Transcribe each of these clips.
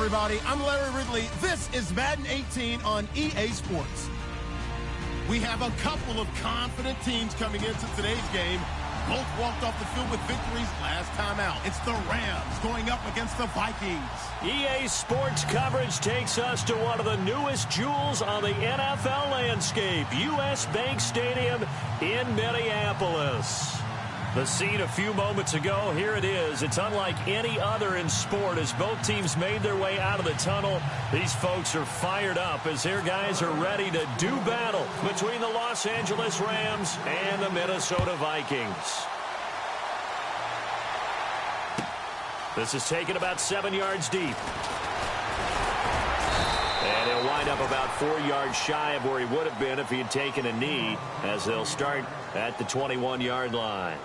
everybody. I'm Larry Ridley. This is Madden 18 on EA Sports. We have a couple of confident teams coming into today's game. Both walked off the field with victories last time out. It's the Rams going up against the Vikings. EA Sports coverage takes us to one of the newest jewels on the NFL landscape, US Bank Stadium in Minneapolis. The scene a few moments ago, here it is. It's unlike any other in sport as both teams made their way out of the tunnel. These folks are fired up as their guys are ready to do battle between the Los Angeles Rams and the Minnesota Vikings. This is taken about 7 yards deep. And he'll wind up about 4 yards shy of where he would have been if he had taken a knee, as they'll start at the 21-yard line.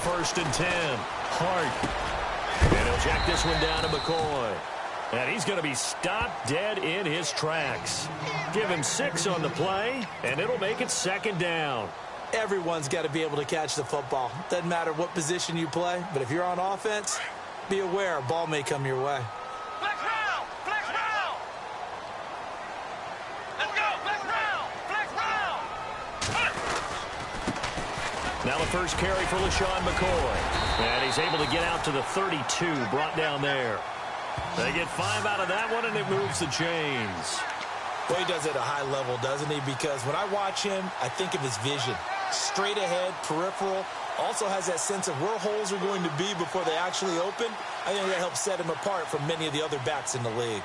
First and 10. Hart. And he'll check this one down to McCoy. And he's going to be stopped dead in his tracks. Give him 6 on the play, and it'll make it second down. Everyone's got to be able to catch the football. Doesn't matter what position you play, but if you're on offense, be aware a ball may come your way. Flex round! Flex round! Let's go! Flex round! Flex round! Now the first carry for LaShawn McCoy. And he's able to get out to the 32, brought down there. They get 5 out of that one, and it moves the chains. Well, he does it at a high level, doesn't he? Because when I watch him, I think of his vision. Straight ahead, peripheral. Also has that sense of where holes are going to be before they actually open. I think that helps set him apart from many of the other backs in the league.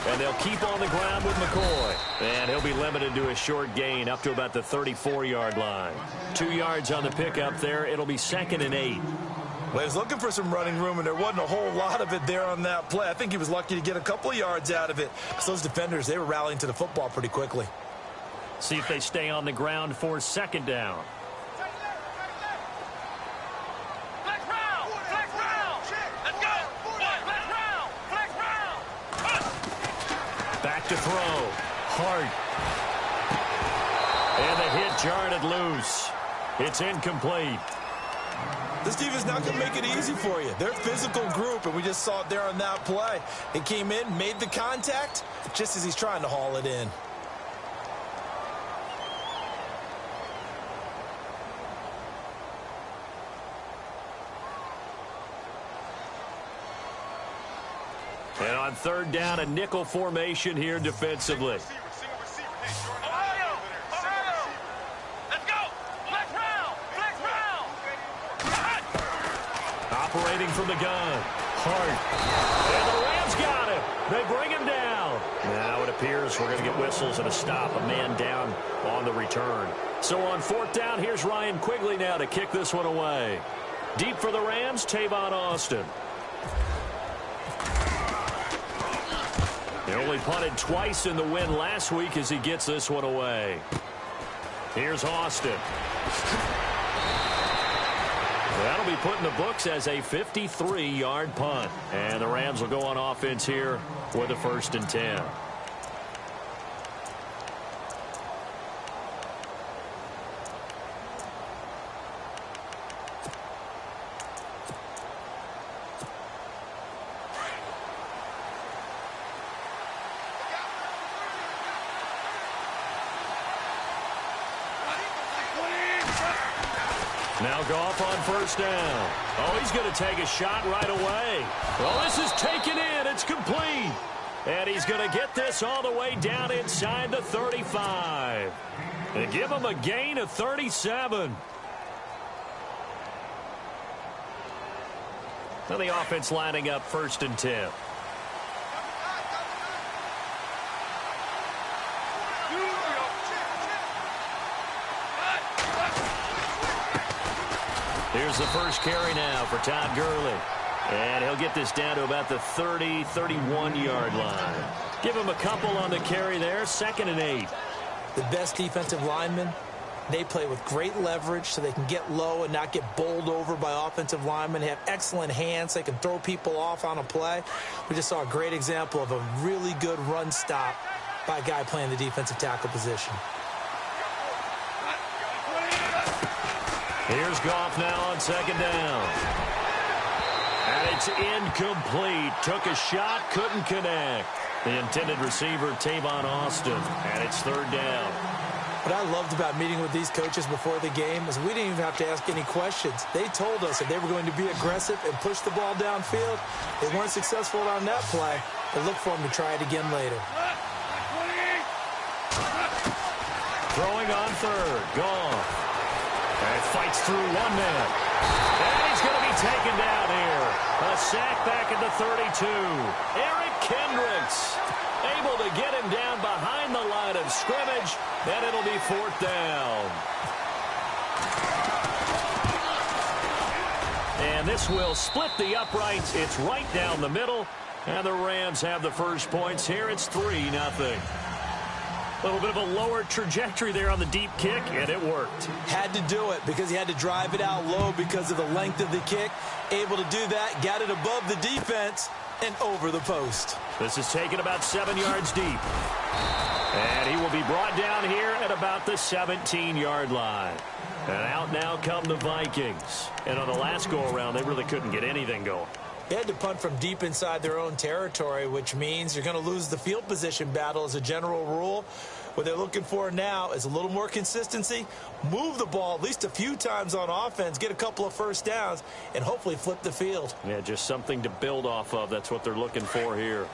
And they'll keep on the ground with McCoy. And he'll be limited to a short gain up to about the 34-yard line. 2 yards on the pickup there. It'll be 2nd and 8. Well, he was looking for some running room, and there wasn't a whole lot of it there on that play. I think he was lucky to get a couple of yards out of it. Because those defenders, they were rallying to the football pretty quickly. See if they stay on the ground for 2nd down. Back to throw. Hart. And the hit jarred it loose. It's incomplete. This defense not going to make it easy for you. They're a physical group, and we just saw it there on that play. It came in, made the contact, just as he's trying to haul it in. And on 3rd down, a nickel formation here defensively. Operating from the gun. Hart. And the Rams got him. They bring him down. Now it appears we're going to get whistles and a stop. A man down on the return. So on 4th down, here's Ryan Quigley now to kick this one away. Deep for the Rams, Tavon Austin. He only punted twice in the win last week as he gets this one away. Here's Austin. That'll be put in the books as a 53-yard punt. And the Rams will go on offense here with a 1st and 10. Now Goff on 1st down. Oh, he's going to take a shot right away. Well, this is taken in. It's complete. And he's going to get this all the way down inside the 35. And give him a gain of 37. Now the offense lining up 1st and 10. Here's the first carry now for Todd Gurley. And he'll get this down to about the 30, 31-yard line. Give him a couple on the carry there, 2nd and 8. The best defensive linemen, they play with great leverage so they can get low and not get bowled over by offensive linemen. They have excellent hands. They can throw people off on a play. We just saw a great example of a really good run stop by a guy playing the defensive tackle position. Here's Goff now on 2nd down. And it's incomplete. Took a shot, couldn't connect. The intended receiver, Tavon Austin, and it's 3rd down. What I loved about meeting with these coaches before the game is we didn't even have to ask any questions. They told us if they were going to be aggressive and push the ball downfield. They weren't successful on that play, but look for them to try it again later. Throwing on 3rd, Goff. And fights through one man. And he's going to be taken down here. A sack back at the 32. Eric Kendricks able to get him down behind the line of scrimmage, and it'll be 4th down. And this will split the uprights. It's right down the middle, and the Rams have the first points here. It's 3-0. A little bit of a lower trajectory there on the deep kick, and it worked. Had to do it because he had to drive it out low because of the length of the kick. Able to do that, got it above the defense and over the post. This is taken about 7 yards deep. And he will be brought down here at about the 17-yard line. And out now come the Vikings. And on the last go-around, they really couldn't get anything going. They had to punt from deep inside their own territory, which means you're going to lose the field position battle as a general rule. What they're looking for now is a little more consistency, move the ball at least a few times on offense, get a couple of first downs, and hopefully flip the field. Yeah, just something to build off of. That's what they're looking for here.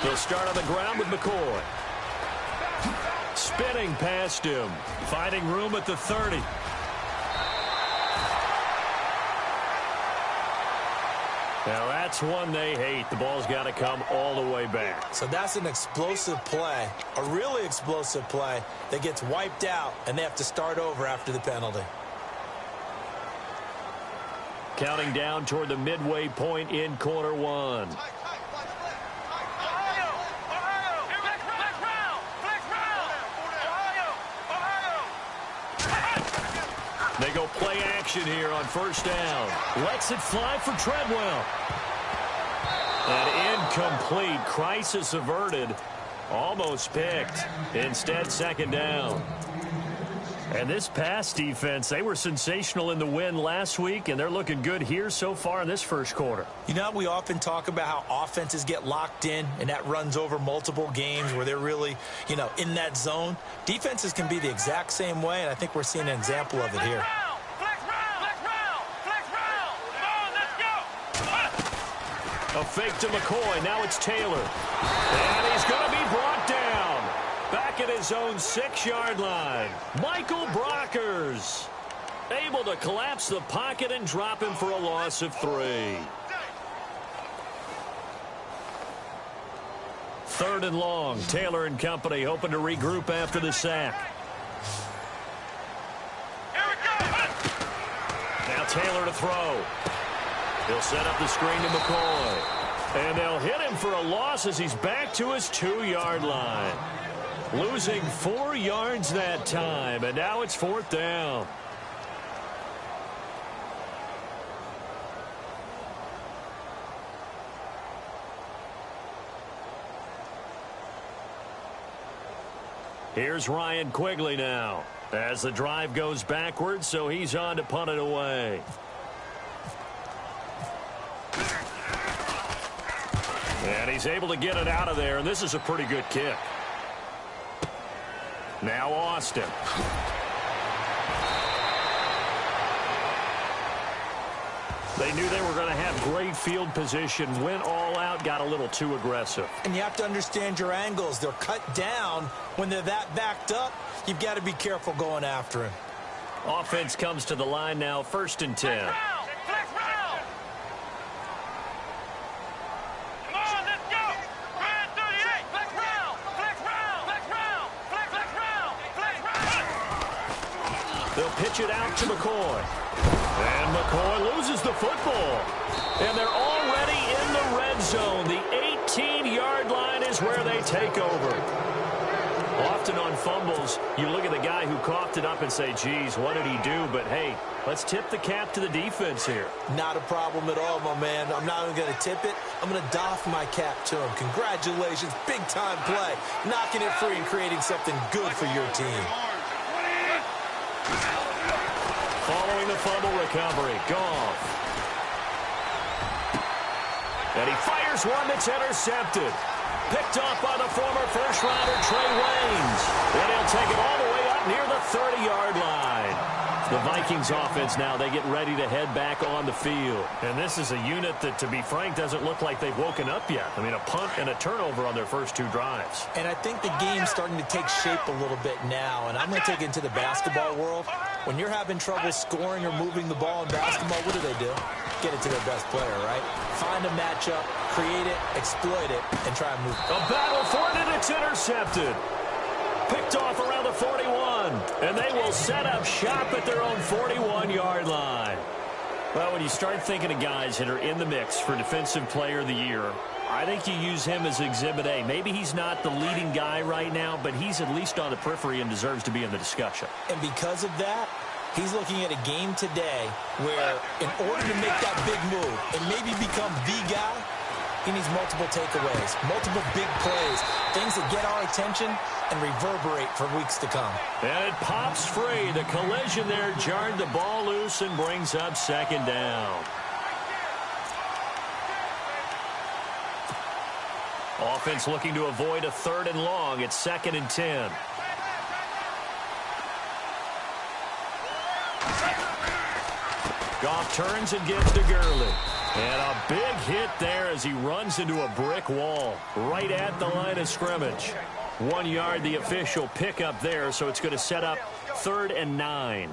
They'll start on the ground with McCoy. Spinning past him. Finding room at the 30. Now that's one they hate. The ball's got to come all the way back. So that's an explosive play, a really explosive play that gets wiped out, and they have to start over after the penalty. Counting down toward the midway point in quarter one. They go play action here on 1st down. Lets it fly for Treadwell. An incomplete. Crisis averted. Almost picked. Instead, 2nd down. And this pass defense, they were sensational in the win last week, and they're looking good here so far in this first quarter. You know, we often talk about how offenses get locked in, and that runs over multiple games where they're really, in that zone. Defenses can be the exact same way, and I think we're seeing an example of it here. A fake to McCoy. Now it's Taylor. And he's going to be brought down. Back at his own 6-yard line. Michael Brockers able to collapse the pocket and drop him for a loss of 3. 3rd and long. Taylor and company hoping to regroup after the sack. Now Taylor to throw. He'll set up the screen to McCoy. And they'll hit him for a loss as he's back to his 2-yard line. Losing 4 yards that time, and now it's 4th down. Here's Ryan Quigley now as the drive goes backwards, so he's on to punt it away. And he's able to get it out of there, and this is a pretty good kick. Now Austin. They knew they were going to have great field position, went all out, got a little too aggressive. And you have to understand your angles. They're cut down when they're that backed up. You've got to be careful going after him. Offense comes to the line now, 1st and 10. They'll pitch it out to McCoy. And McCoy loses the football. And they're already in the red zone. The 18-yard line is where they take over. Often on fumbles, you look at the guy who coughed it up and say, geez, what did he do? But, hey, let's tip the cap to the defense here. Not a problem at all, my man. I'm not even going to tip it. I'm going to doff my cap to him. Congratulations. Big-time play. Knocking it free and creating something good for your team. Following the fumble recovery, Goff. And he fires one that's intercepted. Picked off by the former first-rounder Trey Waynes. And he'll take it all the way up near the 30-yard line. The Vikings offense now, they get ready to head back on the field. And this is a unit that, to be frank, doesn't look like they've woken up yet. I mean, a punt and a turnover on their first 2 drives. And I think the game's starting to take shape a little bit now. And I'm going to take it into the basketball world. When you're having trouble scoring or moving the ball in basketball, what do? Get it to their best player, right? Find a matchup, create it, exploit it, and try and move it. A battle for it, and it's intercepted. Picked off around the 41. And they will set up shop at their own 41-yard line. Well, when you start thinking of guys that are in the mix for Defensive Player of the Year, I think you use him as Exhibit A. Maybe he's not the leading guy right now, but he's at least on the periphery and deserves to be in the discussion. And because of that, he's looking at a game today where in order to make that big move and maybe become the guy, he needs multiple takeaways, multiple big plays, things that get our attention and reverberate for weeks to come. And it pops free. The collision there jarred the ball loose and brings up second down. Offense looking to avoid a 3rd and long. It's 2nd and 10. Goff turns and gives to Gurley. And a big hit there as he runs into a brick wall right at the line of scrimmage. 1 yard, the official pickup there, so it's going to set up 3rd and 9.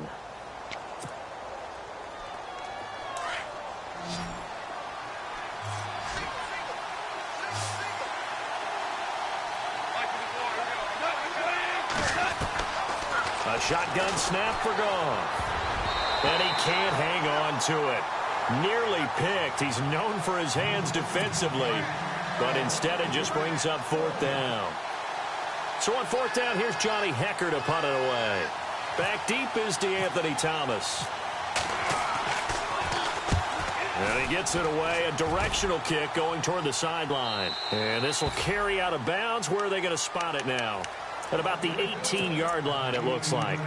A shotgun snap for Goff. And he can't hang on to it. Nearly picked. He's known for his hands defensively. But instead it just brings up 4th down. So on 4th down, here's Johnny Hecker to punt it away. Back deep is DeAnthony Thomas. And he gets it away. A directional kick going toward the sideline. And this will carry out of bounds. Where are they going to spot it now? At about the 18-yard line, it looks like.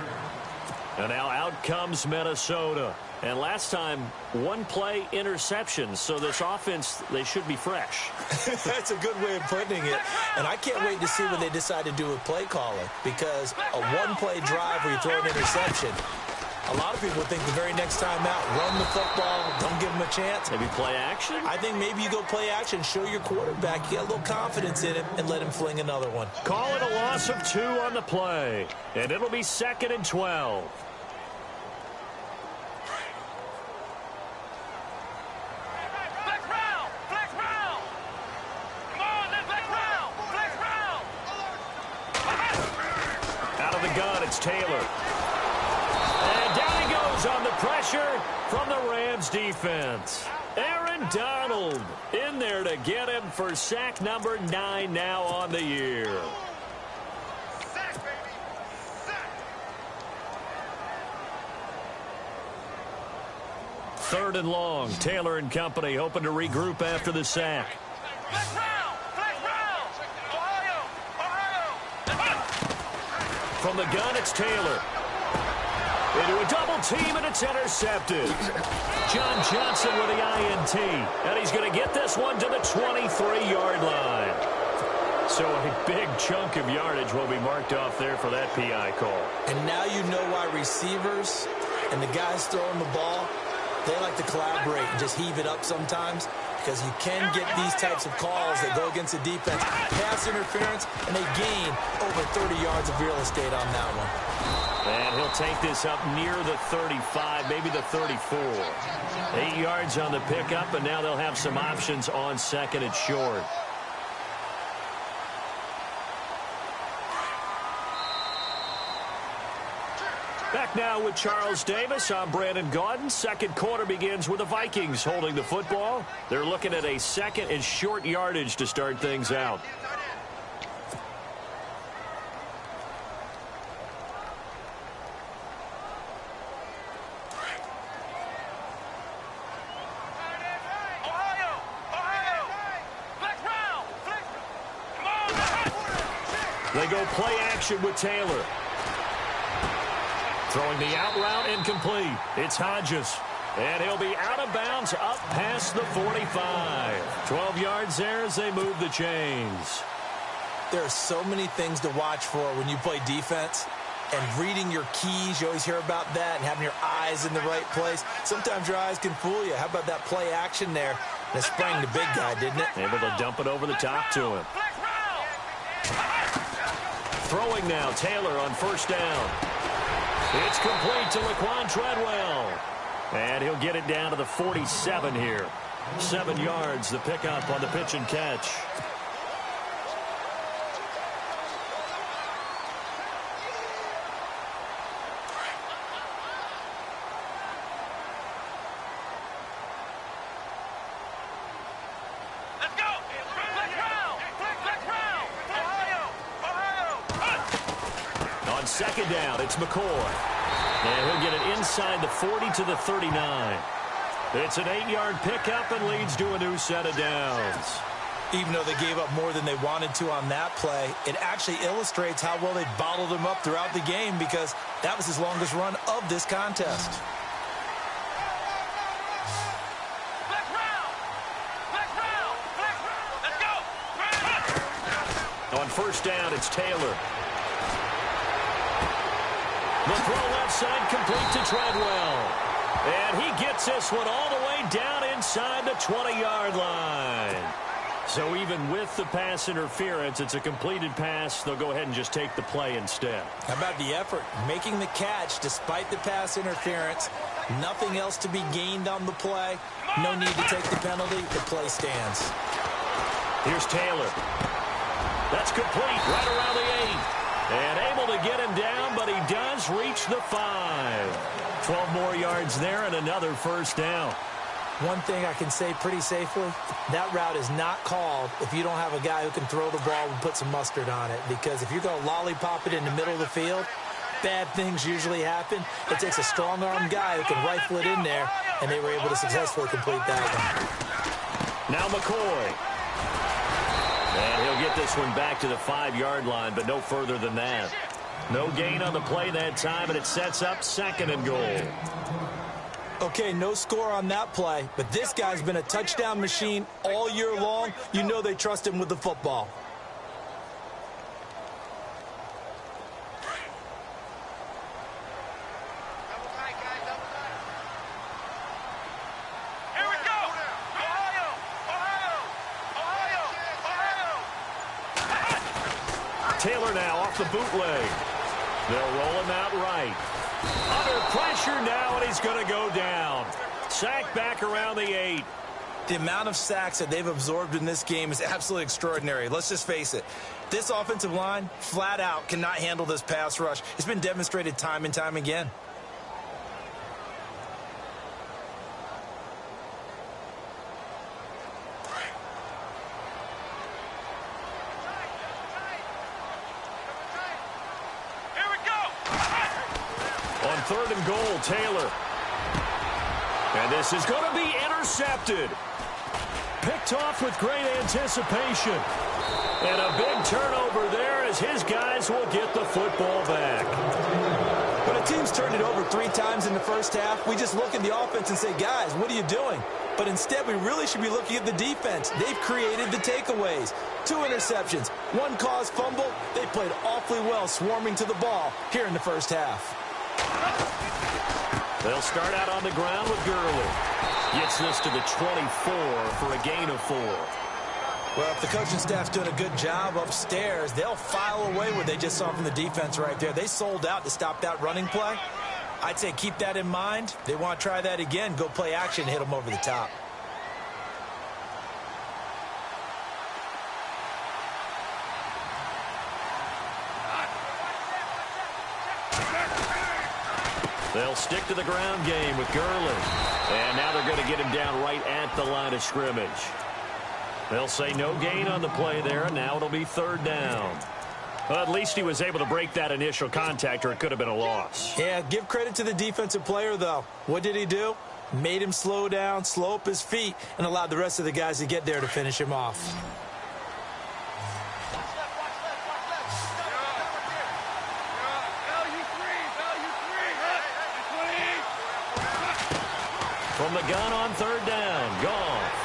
And now out comes Minnesota. And last time, 1-play interception. So this offense, they should be fresh. That's a good way of putting it. And I can't wait to see what they decide to do with play calling. Because a 1-play drive where you throw an interception, a lot of people think the very next time out, run the football, don't give them a chance. Maybe play action? I think maybe you go play action, show your quarterback, you get a little confidence in him, and let him fling another one. Call it a loss of 2 on the play. And it'll be 2nd and 12. It's Taylor. And down he goes on the pressure from the Rams defense. Aaron Donald in there to get him for sack number 9 now on the year. Sack, baby. Sack. 3rd and long. Taylor and company hoping to regroup after the sack. From the gun, it's Taylor. Into a double team, and it's intercepted. John Johnson with the INT. And he's going to get this one to the 23-yard line. So a big chunk of yardage will be marked off there for that PI call. And now you know why receivers and the guys throwing the ball, they like to collaborate and just heave it up sometimes. Because you can get these types of calls that go against the defense. Pass interference, and they gain over 30 yards of real estate on that one. And he'll take this up near the 35, maybe the 34. 8 yards on the pickup, and now they'll have some options on 2nd and short. Back now with Charles Davis. I'm Brandon Gaudin. Second quarter begins with the Vikings holding the football. They're looking at a second and short yardage to start things out. They go play action with Taylor. Throwing the out route incomplete. It's Hodges. And he'll be out of bounds up past the 45. 12 yards there as they move the chains. There are so many things to watch for when you play defense. And reading your keys, you always hear about that, and having your eyes in the right place. Sometimes your eyes can fool you. How about that play action there? That sprang the big guy, didn't it? Able to dump it over the top to him. Throwing now, Taylor on first down. It's complete to Laquan Treadwell. And he'll get it down to the 47 here. 7 yards, the pickup on the pitch and catch. Second down, it's McCoy. And he'll get it inside the 40 to the 39. It's an 8-yard pickup and leads to a new set of downs. Even though they gave up more than they wanted to on that play, it actually illustrates how well they bottled him up throughout the game, because that was his longest run of this contest. On first down, it's Taylor. The throw left side complete to Treadwell. And he gets this one all the way down inside the 20-yard line. So even with the pass interference, it's a completed pass. They'll go ahead and just take the play instead. How about the effort? Making the catch despite the pass interference. Nothing else to be gained on the play. No need to take the penalty. The play stands. Here's Taylor. That's complete right around the 8. And able to get him down, but he does reach the 5. 12 more yards there and another first down. One thing I can say pretty safely, that route is not called if you don't have a guy who can throw the ball and put some mustard on it. Because if you're going to lollipop it in the middle of the field, bad things usually happen. It takes a strong-armed guy who can rifle it in there, and they were able to successfully complete that one. Now McCoy. And he'll get this one back to the 5-yard line, but no further than that. No gain on the play that time, and it sets up second and goal. Okay, no score on that play, but this guy's been a touchdown machine all year long. You know they trust him with the football. Taylor now off the bootleg. They'll roll him out right. Under pressure now, and he's going to go down. Sacked back around the 8. The amount of sacks that they've absorbed in this game is absolutely extraordinary. Let's just face it. This offensive line, flat out, cannot handle this pass rush. It's been demonstrated time and time again. Third and goal, Taylor. And this is going to be intercepted. Picked off with great anticipation. And a big turnover there as his guys will get the football back. When a team's turned it over 3 times in the first half, we just look at the offense and say, guys, what are you doing? But instead, we really should be looking at the defense. They've created the takeaways. 2 interceptions, 1 caused fumble. They played awfully well swarming to the ball here in the first half. They'll start out on the ground with Gurley. Gets this to the 24 for a gain of 4. Well, if the coaching staff's doing a good job upstairs, they'll file away what they just saw from the defense right there. They sold out to stop that running play. I'd say keep that in mind. They want to try that again. Go play action, hit them over the top. They'll stick to the ground game with Gurley. And now they're going to get him down right at the line of scrimmage. They'll say no gain on the play there, and now it'll be third down. Well, at least he was able to break that initial contact, or it could have been a loss. Yeah, give credit to the defensive player, though. What did he do? Made him slow down, slow up his feet, and allowed the rest of the guys to get there to finish him off. From the gun on third down, Goff.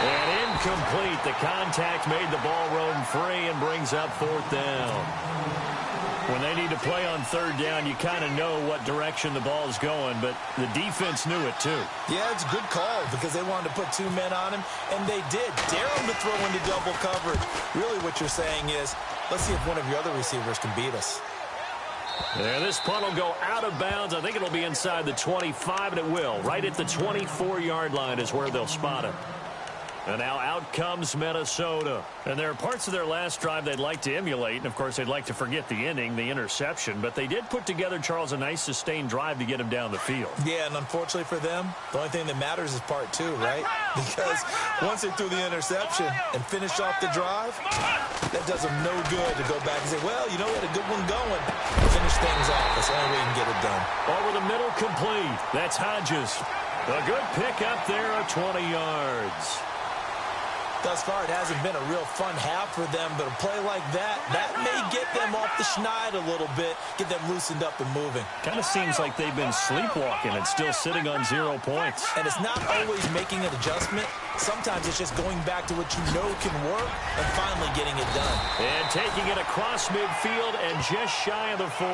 And incomplete. The contact made the ball roam free and brings up fourth down. When they need to play on third down, you kind of know what direction the ball is going, but the defense knew it too. Yeah, it's a good call because they wanted to put 2 men on him, and they did. Dare him to throw into double coverage. Really what you're saying is, let's see if one of your other receivers can beat us. Yeah, this punt will go out of bounds. I think it'll be inside the 25, and it will. Right at the 24-yard line is where they'll spot it. And now out comes Minnesota. And there are parts of their last drive they'd like to emulate. And, of course, they'd like to forget the inning, the interception. But they did put together, Charles, a nice sustained drive to get him down the field. Yeah, and unfortunately for them, the only thing that matters is part 2, right? Because once they threw the interception and finished off the drive, that does them no good to go back and say, well, you know, we had a good one going. Finish things off. That's the only way you can get it done. Over the middle, complete. That's Hodges. A good pick up there at 20 yards. Thus far, it hasn't been a real fun half for them, but a play like that may get them off the schneid a little bit, get them loosened up and moving. Kind of seems like they've been sleepwalking and still sitting on 0 points. And it's not always making an adjustment. Sometimes it's just going back to what you know can work and finally getting it done. And taking it across midfield and just shy of the 40.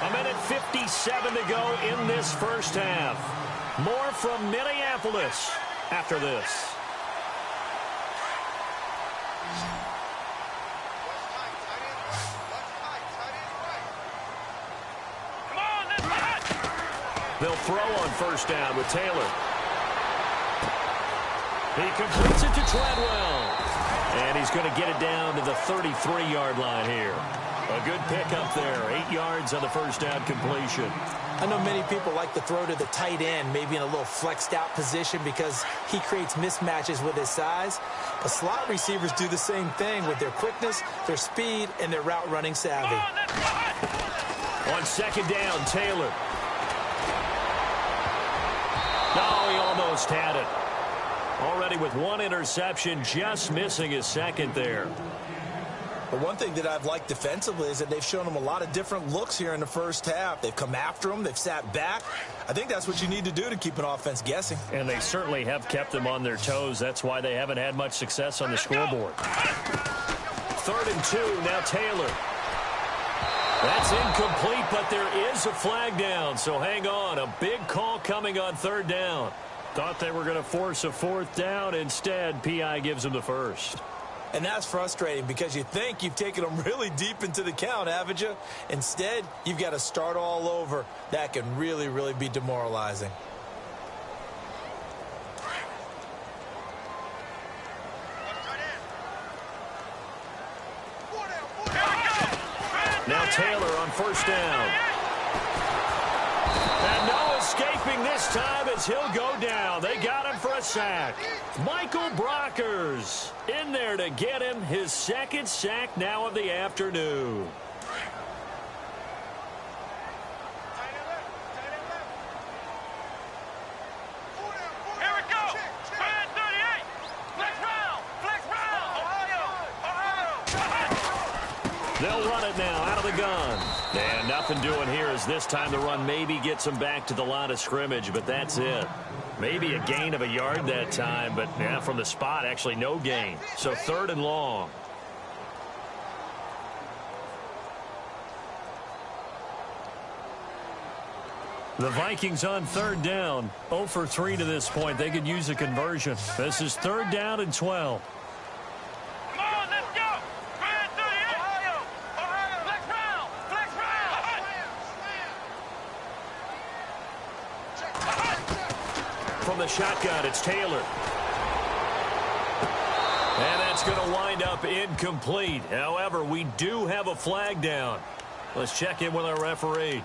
A minute 57 to go in this first half. More from Minneapolis after this. They'll throw on first down with Taylor. He completes it to Treadwell. And he's going to get it down to the 33-yard line here. A good pickup there. 8 yards on the first down completion. I know many people like to throw to the tight end, maybe in a little flexed out position because he creates mismatches with his size. But slot receivers do the same thing with their quickness, their speed, and their route running savvy. On second down, Taylor. No, he almost had it. Already with 1 interception, just missing his second there. But one thing that I've liked defensively is that they've shown him a lot of different looks here in the first half. They've come after him. They've sat back. I think that's what you need to do to keep an offense guessing. And they certainly have kept them on their toes. That's why they haven't had much success on the scoreboard. 3rd and 2, now Taylor. That's incomplete, but there is a flag down, so hang on. A big call coming on 3rd down. Thought they were going to force a 4th down. Instead, P.I. gives them the first. And that's frustrating because you think you've taken them really deep into the count, haven't you? Instead, you've got to start all over. That can really, really be demoralizing. Now Taylor on first down. And no escaping this time as he'll go down. They got him for a sack. Michael Brockers in there to get him his 2nd sack now of the afternoon. Here we go. Red 38. Flex round. Flex round. Ohio. They'll run it now out of the gun. And nothing doing here as this time the run maybe gets them back to the line of scrimmage, but that's it. Maybe a gain of a yard that time, but yeah, from the spot, actually no gain. So 3rd and long. The Vikings on 3rd down. 0 for 3 to this point. They could use a conversion. This is 3rd down and 12. Come on, let's go. Red 38. Ohio. Ohio. Flex round. Flex round. From the shotgun, it's Taylor. And that's going to wind up incomplete. However, we do have a flag down. Let's check in with our referee.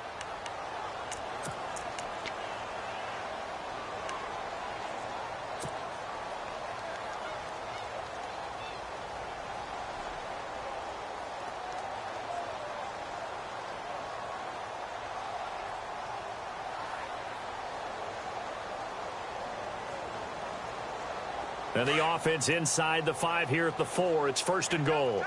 And the offense inside the 5 here at the 4. It's 1st and goal.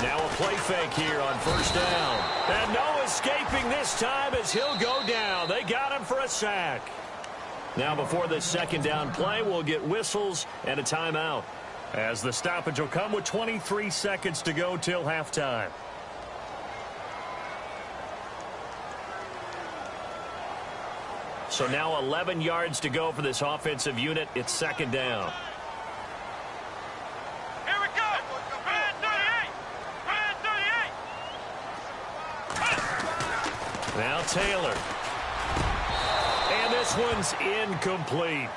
Now a play fake here on 1st down. And no escaping this time as he'll go down. They got him for a sack. Now before this 2nd down play, we'll get whistles and a timeout, as the stoppage will come with 23 seconds to go till halftime. So now 11 yards to go for this offensive unit. It's 2nd down. Here we go. Red 38. Now Taylor. And this one's incomplete.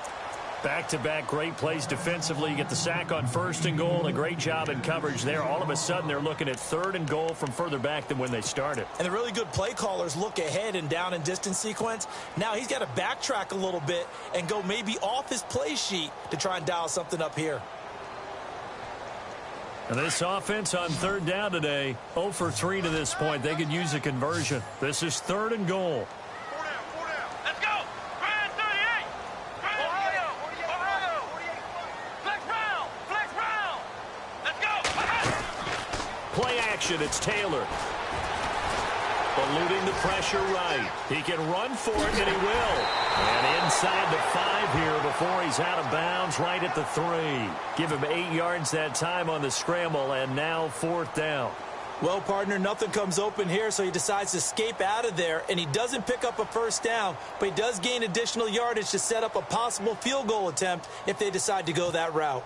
Back-to-back great plays defensively. You get the sack on 1st and goal. A great job in coverage there. All of a sudden, they're looking at 3rd and goal from further back than when they started. And the really good play callers look ahead and down and distance sequence. Now he's got to backtrack a little bit and go maybe off his play sheet to try and dial something up here. And this offense on 3rd down today, 0 for 3 to this point. They could use a conversion. This is 3rd and goal. Let's go. Red 38. Ohio. Flex round. Let's go. Play action. It's Taylor. Eluding the pressure right. He can run for it, and he will. And inside the 5 here before he's out of bounds right at the 3. Give him 8 yards that time on the scramble, and now 4th down. Well, partner, nothing comes open here, so he decides to escape out of there, and he doesn't pick up a 1st down, but he does gain additional yardage to set up a possible field goal attempt if they decide to go that route.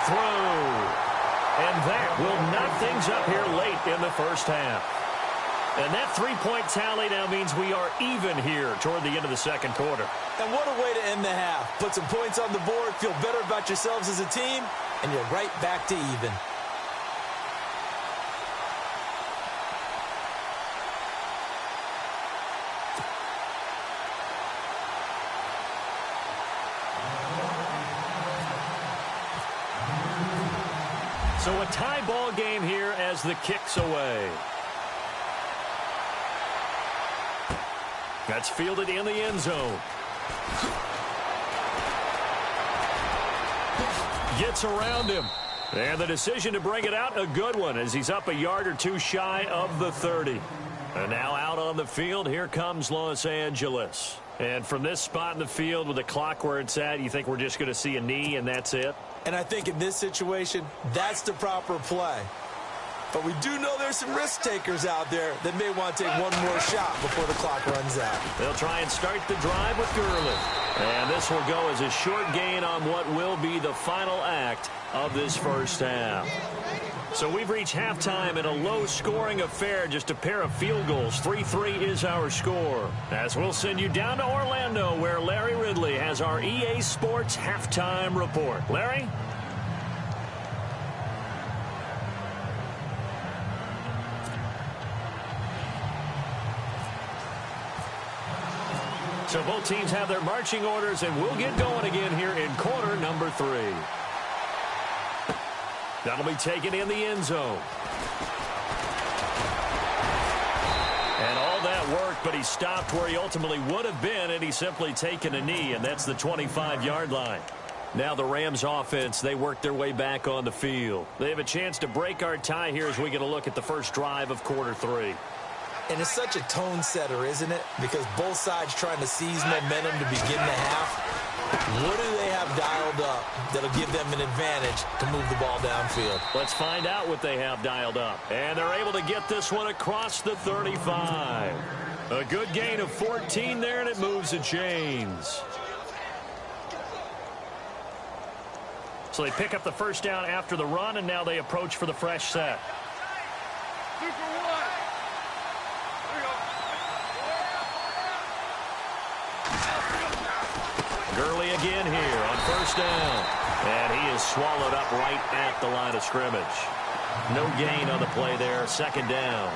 Through. And that will knock things up here late in the 1st half. And that 3-point tally now means we are even here toward the end of the 2nd quarter. And what a way to end the half. Put some points on the board, feel better about yourselves as a team, and you're right back to even. So a tie ball game here as the kick's away. That's fielded in the end zone. Gets around him. And the decision to bring it out, a good one, as he's up a yard or 2 shy of the 30. And now out on the field, here comes Los Angeles. And from this spot in the field with the clock where it's at, you think we're just going to see a knee and that's it? And I think in this situation, that's the proper play. But we do know there's some risk takers out there that may want to take one more shot before the clock runs out. They'll try and start the drive with Gurley. And this will go as a short gain on what will be the final act of this 1st half. So we've reached halftime in a low-scoring affair, just a pair of field goals. 3-3 is our score. As we'll send you down to Orlando, where Larry Ridley has our EA Sports halftime report. Larry? So both teams have their marching orders, and we'll get going again here in quarter number 3. That'll be taken in the end zone. And all that worked, but he stopped where he ultimately would have been, and he's simply taken a knee, and that's the 25-yard line. Now the Rams offense, they work their way back on the field. They have a chance to break our tie here as we get a look at the first drive of quarter 3. And it's such a tone setter, isn't it? Because both sides trying to seize momentum to begin the half. What do they have dialed up that'll give them an advantage to move the ball downfield? Let's find out what they have dialed up. And they're able to get this one across the 35. A good gain of 14 there, and it moves the chains. So they pick up the 1st down after the run, and now they approach for the fresh set. again here on first down. And he is swallowed up right at the line of scrimmage. No gain on the play there. Second down.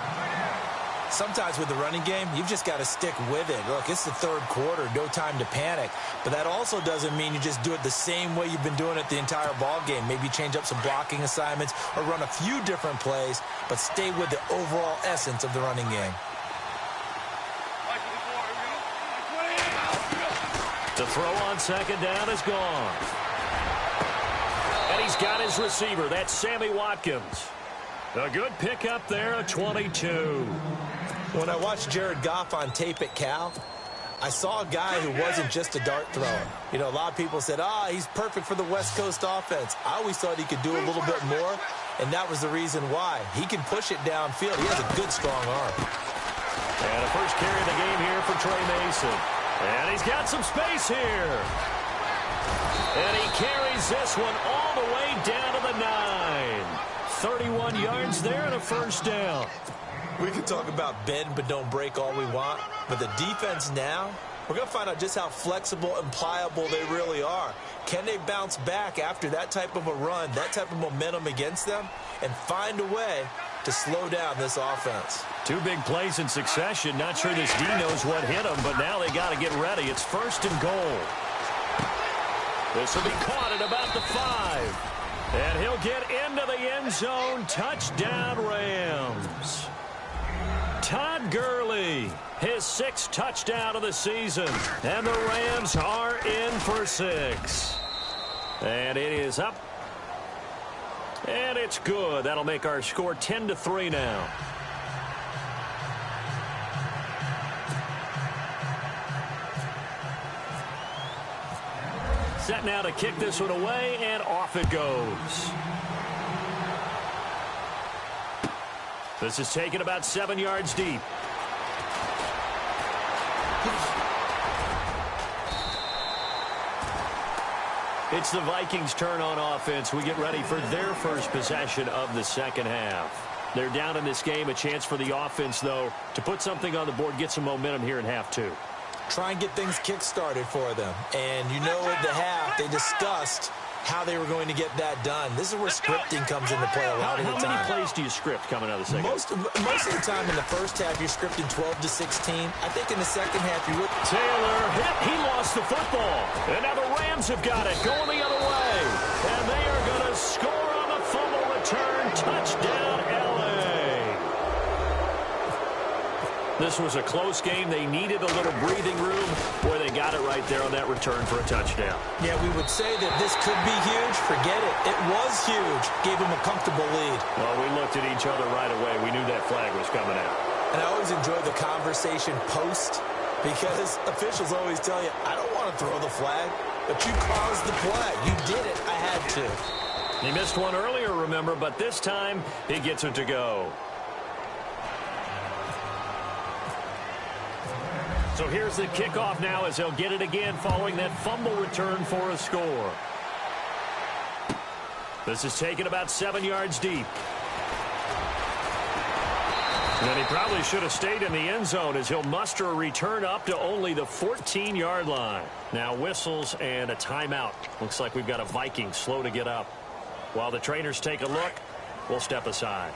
Sometimes with the running game, you've just got to stick with it. Look, it's the third quarter, no time to panic. But that also doesn't mean you just do it the same way you've been doing it the entire ball game. Maybe change up some blocking assignments or run a few different plays, but stay with the overall essence of the running game. The throw on second down is gone. And he's got his receiver. That's Sammy Watkins. A good pickup there, a 22. When I watched Jared Goff on tape at Cal, I saw a guy who wasn't just a dart thrower. You know, a lot of people said, he's perfect for the West Coast offense. I always thought he could do a little bit more, and that was the reason why. He can push it downfield. He has a good, strong arm. And a first carry of the game here for Trey Mason. And he's got some space here. And he carries this one all the way down to the 9. 31 yards there and a first down. We can talk about bend but don't break all we want, but the defense now, we're going to find out just how flexible and pliable they really are. Can they bounce back after that type of a run, that type of momentum against them, and find a way to slow down this offense? Two big plays in succession. Not sure this D knows what hit him, but now they got to get ready. It's first and goal. This will be caught at about the 5. And he'll get into the end zone. Touchdown, Rams. Todd Gurley, his 6th touchdown of the season. And the Rams are in for 6. And it is up. And it's good. That'll make our score 10-3 now. Set now to kick this one away, and off it goes. This is taken about 7 yards deep. It's the Vikings' turn on offense. We get ready for their first possession of the second half. They're down in this game. A chance for the offense, though, to put something on the board, get some momentum here in half 2. Try and get things kick-started for them. And you know at the half, they discussed how they were going to get that done. This is where scripting comes into play a lot of the time. How many plays do you script coming out of the second? Most of the time in the first half, you're scripting 12 to 16. I think in the second half, you would. Taylor hit. He lost the football. And now the Rams have got it going the other way. And they are going to score on the fumble return. Touchdown, LA. This was a close game. They needed a little breathing room. Boy, they got it right there on that return for a touchdown. Yeah, we would say that this could be huge. Forget it. It was huge. Gave them a comfortable lead. Well, we looked at each other right away. We knew that flag was coming out. And I always enjoy the conversation post because officials always tell you, I don't want to throw the flag, but you caused the play. You did it. I had to. He missed one earlier, remember, but this time he gets it to go. So here's the kickoff now as they'll get it again following that fumble return for a score. This is taken about 7 yards deep. And he probably should have stayed in the end zone as he'll muster a return up to only the 14-yard line. Now whistles and a timeout. Looks like we've got a Viking slow to get up. While the trainers take a look, we'll step aside.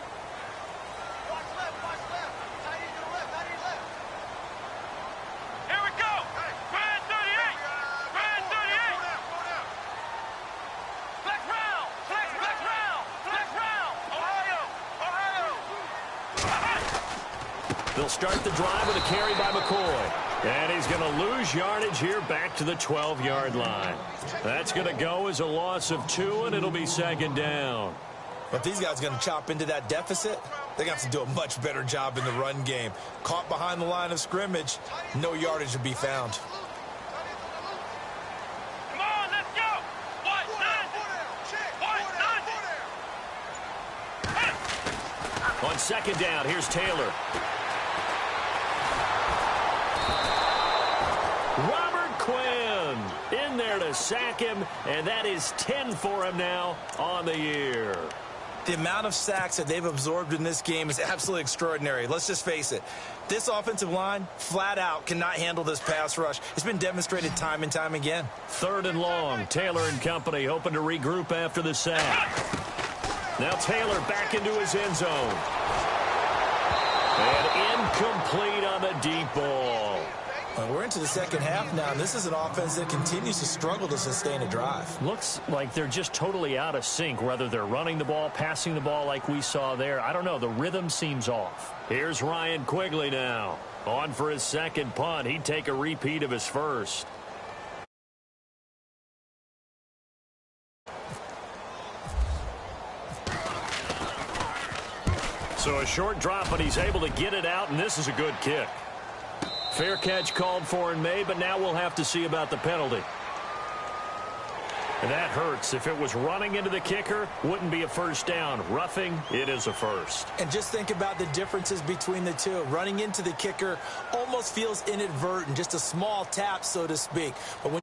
They'll start the drive with a carry by McCoy. And he's going to lose yardage here back to the 12-yard line. That's going to go as a loss of 2, and it'll be second down. But these guys are going to chop into that deficit. They're going to have to do a much better job in the run game. Caught behind the line of scrimmage, no yardage to be found. Come on, let's go. On second down, here's Taylor. Robert Quinn in there to sack him, and that is 10 for him now on the year. The amount of sacks that they've absorbed in this game is absolutely extraordinary. Let's just face it. This offensive line, flat out, cannot handle this pass rush. It's been demonstrated time and time again. 3rd and long. Taylor and company hoping to regroup after the sack. Now Taylor back into his end zone. And incomplete on the deep ball. Well, we're into the second half now, and this is an offense that continues to struggle to sustain a drive. Looks like they're just totally out of sync, whether they're running the ball, passing the ball like we saw there. I don't know. The rhythm seems off. Here's Ryan Quigley now. On for his second punt. He'd take a repeat of his first. So a short drop, but he's able to get it out, and this is a good kick. Fair catch called for and made, but now we'll have to see about the penalty. And that hurts. If it was running into the kicker, wouldn't be a first down. Roughing, it is a first. And just think about the differences between the two. Running into the kicker almost feels inadvertent, just a small tap, so to speak. But when